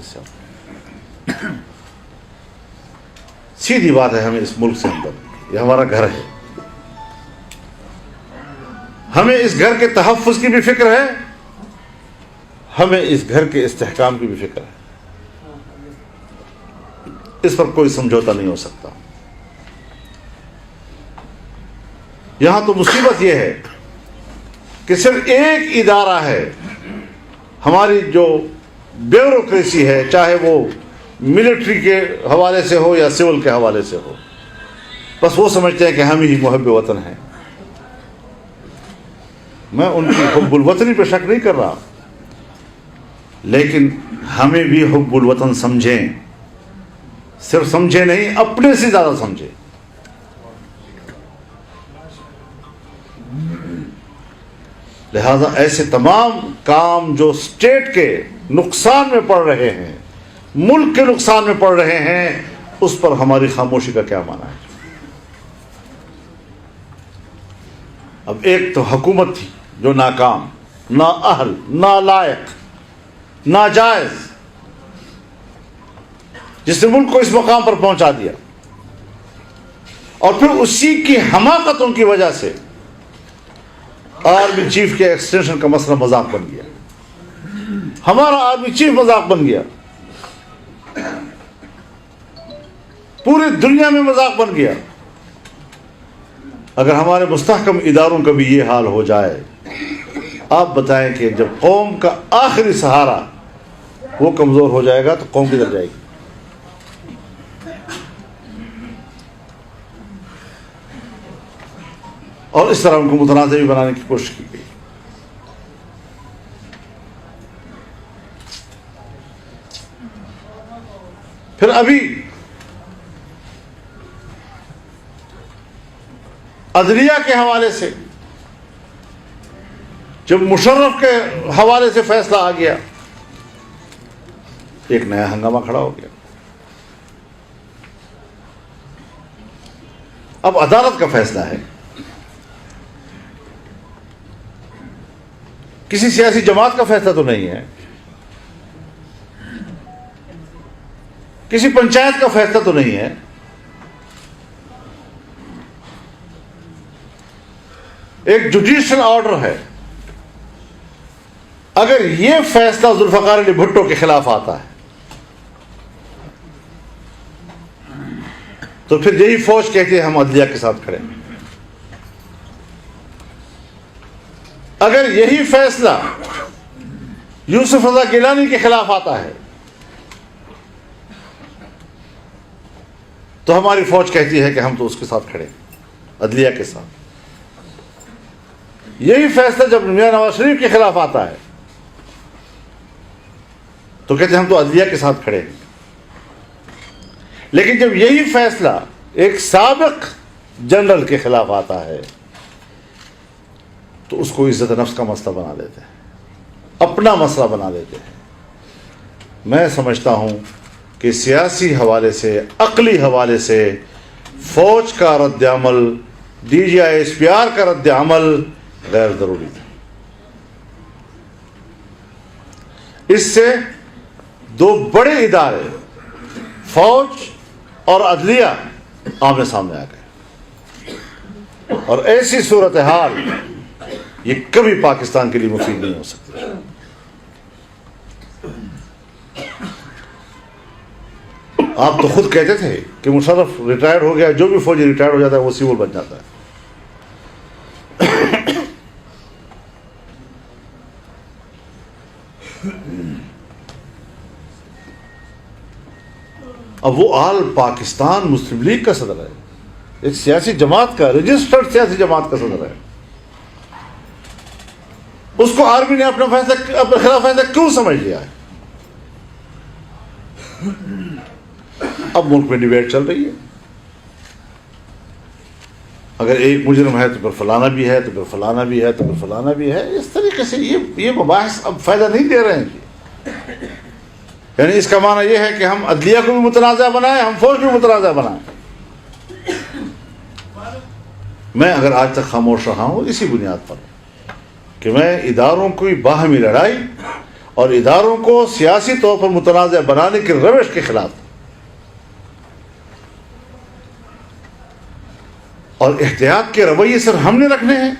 سے. سیدھی بات ہے, ہمیں اس ملک سے اندر, یہ ہمارا گھر ہے, ہمیں اس گھر کے تحفظ کی بھی فکر ہے, ہمیں اس گھر کے استحکام کی بھی فکر ہے. اس پر کوئی سمجھوتا نہیں ہو سکتا. یہاں تو مصیبت یہ ہے کہ صرف ایک ادارہ ہے, ہماری جو بیوروکریسی ہے, چاہے وہ ملٹری کے حوالے سے ہو یا سول کے حوالے سے ہو, بس وہ سمجھتے ہیں کہ ہم ہی محب وطن ہیں. میں ان کی حب الوطنی پہ شک نہیں کر رہا, لیکن ہمیں بھی حب الوطن سمجھیں, صرف سمجھیں نہیں, اپنے سے زیادہ سمجھیں. لہذا ایسے تمام کام جو اسٹیٹ کے نقصان میں پڑ رہے ہیں, ملک کے نقصان میں پڑ رہے ہیں, اس پر ہماری خاموشی کا کیا معنی ہے؟ اب ایک تو حکومت تھی جو ناکام, نااہل, نالائق, ناجائز, جس نے ملک کو اس مقام پر پہنچا دیا, اور پھر اسی کی حماقتوں کی وجہ سے آرمی چیف کے ایکسٹینشن کا مسئلہ مذاق بن گیا. ہمارا آرمی چیف مذاق بن گیا, پوری دنیا میں مذاق بن گیا. اگر ہمارے مستحکم اداروں کا بھی یہ حال ہو جائے, آپ بتائیں کہ جب قوم کا آخری سہارا وہ کمزور ہو جائے گا تو قوم کدھر جائے گی؟ اور اس طرح ان کو متنازع بھی بنانے کی کوشش کی گئی. پھر ابھی عدلیہ کے حوالے سے جب مشرف کے حوالے سے فیصلہ آ گیا, ایک نیا ہنگامہ کھڑا ہو گیا. اب عدالت کا فیصلہ ہے, کسی سیاسی جماعت کا فیصلہ تو نہیں ہے, کسی پنچایت کا فیصلہ تو نہیں ہے, ایک جوڈیشل آرڈر ہے. اگر یہ فیصلہ ذوالفقار علی بھٹو کے خلاف آتا ہے تو پھر یہی فوج کہتی ہے ہم عدلیہ کے ساتھ کھڑے ہیں. اگر یہی فیصلہ یوسف رضا گیلانی کے خلاف آتا ہے تو ہماری فوج کہتی ہے کہ ہم تو اس کے ساتھ کھڑے ہیں, عدلیہ کے ساتھ. یہی فیصلہ جب میاں نواز شریف کے خلاف آتا ہے تو کہتے ہیں ہم تو عدلیہ کے ساتھ کھڑے ہیں. لیکن جب یہی فیصلہ ایک سابق جنرل کے خلاف آتا ہے تو اس کو عزت نفس کا مسئلہ بنا دیتے ہیں, اپنا مسئلہ بنا دیتے ہیں. میں سمجھتا ہوں کہ سیاسی حوالے سے, عقلی حوالے سے فوج کا رد عمل, D G I S P R کا رد عمل غیر ضروری تھا. اس سے دو بڑے ادارے فوج اور عدلیہ آمنے سامنے آ گئے, اور ایسی صورتحال یہ کبھی پاکستان کے لیے مفید نہیں ہو سکتی. آپ تو خود کہتے تھے کہ مشرف ریٹائر ہو گیا, جو بھی فوجی ریٹائر ہو جاتا ہے وہ سیول بن جاتا ہے. اب وہ آل پاکستان مسلم لیگ کا صدر ہے, ایک سیاسی جماعت کا, رجسٹرڈ سیاسی جماعت کا صدر ہے. اس کو آرمی نے اپنے خلاف فیصلہ کیوں سمجھ لیا ہے؟ اب ملک میں ڈیبیٹ چل رہی ہے, اگر ایک مجرم ہے تو پھر فلانا بھی ہے, تو پھر فلانا بھی ہے, تو پھر فلانا بھی ہے. اس طریقے سے یہ مباحث اب فائدہ نہیں دے رہے ہیں. یعنی اس کا معنی یہ ہے کہ ہم عدلیہ کو بھی متنازع بنائیں, ہم فوج بھی متنازع بنائیں. میں اگر آج تک خاموش رہا ہوں اسی بنیاد پر کہ میں اداروں کی باہمی لڑائی اور اداروں کو سیاسی طور پر متنازع بنانے کی روش کے خلاف تھا. اور احتیاط کے رویے سر ہم نے رکھنے ہیں.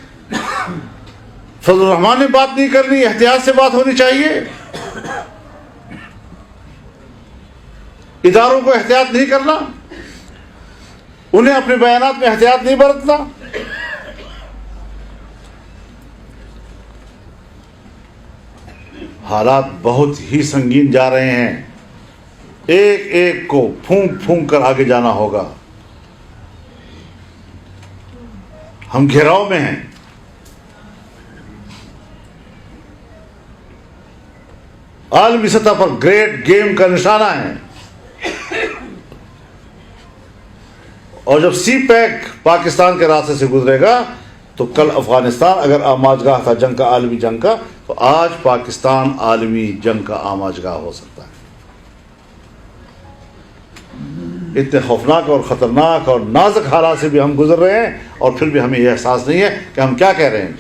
فضل الرحمان نے بات نہیں کرنی, احتیاط سے بات ہونی چاہیے. اداروں کو احتیاط نہیں کرنا, انہیں اپنے بیانات میں احتیاط نہیں برتنا. حالات بہت ہی سنگین جا رہے ہیں. ایک ایک کو پھونک پھونک کر آگے جانا ہوگا. ہم گھیراؤ میں ہیں. عالمی سطح پر گریٹ گیم کا نشانہ ہے. اور جب سی پیک پاکستان کے راستے سے گزرے گا تو کل افغانستان اگر آماج گاہ تھا جنگ کا, عالمی جنگ کا, تو آج پاکستان عالمی جنگ کا آماج گاہ ہو سکتا ہے. اتنے خوفناک اور خطرناک اور نازک حالات سے بھی ہم گزر رہے ہیں, اور پھر بھی ہمیں یہ احساس نہیں ہے کہ ہم کیا کہہ رہے ہیں.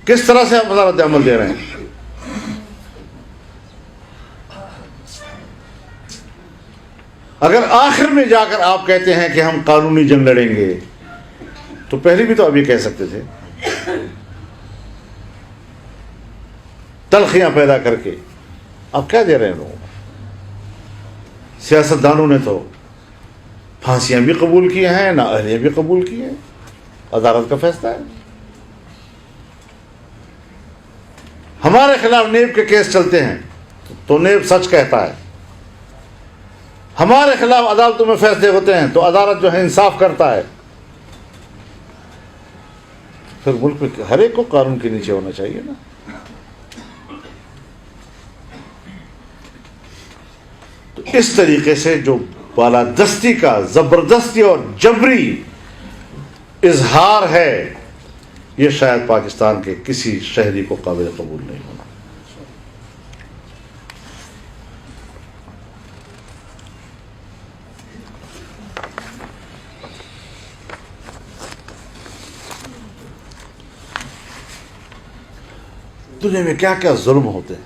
کس طرح سے ہم رد عمل دے رہے ہیں. اگر آخر میں جا کر آپ کہتے ہیں کہ ہم قانونی جنگ لڑیں گے, تو پہلے بھی تو اب یہ کہہ سکتے تھے, تلخیاں پیدا کر کے. اب کیا دے رہے ہیں لوگوں کو؟ سیاستدانوں نے تو پھانسیاں بھی قبول کی ہیں, نااہلیاں بھی قبول کی ہیں. عدالت کا فیصلہ ہے. ہمارے خلاف نیب کے کیس چلتے ہیں تو نیب سچ کہتا ہے. ہمارے خلاف عدالتوں میں فیصلے ہوتے ہیں تو عدالت جو ہے انصاف کرتا ہے. پھر ملک میں ہر ایک کو قانون کے نیچے ہونا چاہیے نا. تو اس طریقے سے جو بالادستی کا زبردستی اور جبری اظہار ہے, یہ شاید پاکستان کے کسی شہری کو قابل قبول نہیں ہونا. دنیا میں کیا کیا ظلم ہوتے ہیں.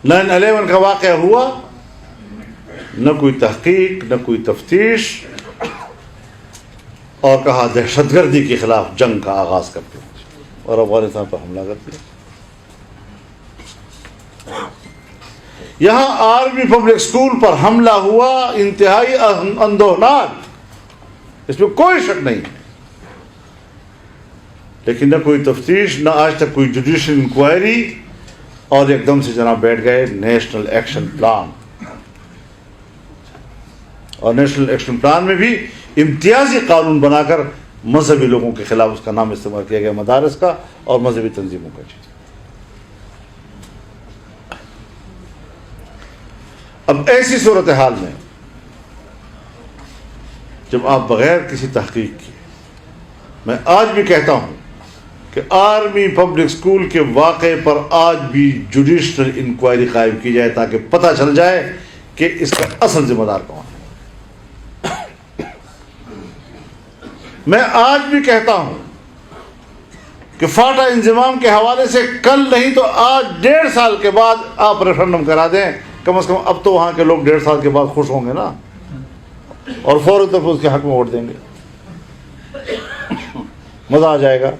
9/11 کا واقعہ ہوا, نہ کوئی تحقیق نہ کوئی تفتیش, اور کہا دہشت گردی کے خلاف جنگ کا آغاز کرتے ہیں, اور افغانستان پر حملہ کرتے ہیں. یہاں آرمی پبلک اسکول پر حملہ ہوا, انتہائی اندوہناک, اس میں کوئی شک نہیں. لیکن نہ کوئی تفتیش, نہ آج تک کوئی جوڈیشل انکوائری, اور ایک دم سے جناب بیٹھ گئے نیشنل ایکشن پلان. اور نیشنل ایکشن پلان میں بھی امتیازی قانون بنا کر مذہبی لوگوں کے خلاف اس کا نام استعمال کیا گیا, مدارس کا اور مذہبی تنظیموں کا. اب ایسی صورتحال میں جب آپ بغیر کسی تحقیق کی, میں آج بھی کہتا ہوں کہ آرمی پبلک اسکول کے واقعے پر آج بھی جوڈیشل انکوائری قائم کی جائے تاکہ پتہ چل جائے کہ اس کا اصل ذمہ دار کون ہے. میں آج بھی کہتا ہوں کہ فاٹا انضمام کے حوالے سے کل نہیں تو آج 1.5 سال کے بعد آپ ریفرنڈم کرا دیں. کم از کم اب تو وہاں کے لوگ 1.5 سال کے بعد خوش ہوں گے نا, اور فوراً طور اس کے حق میں ووٹ دیں گے. مزہ آ جائے گا.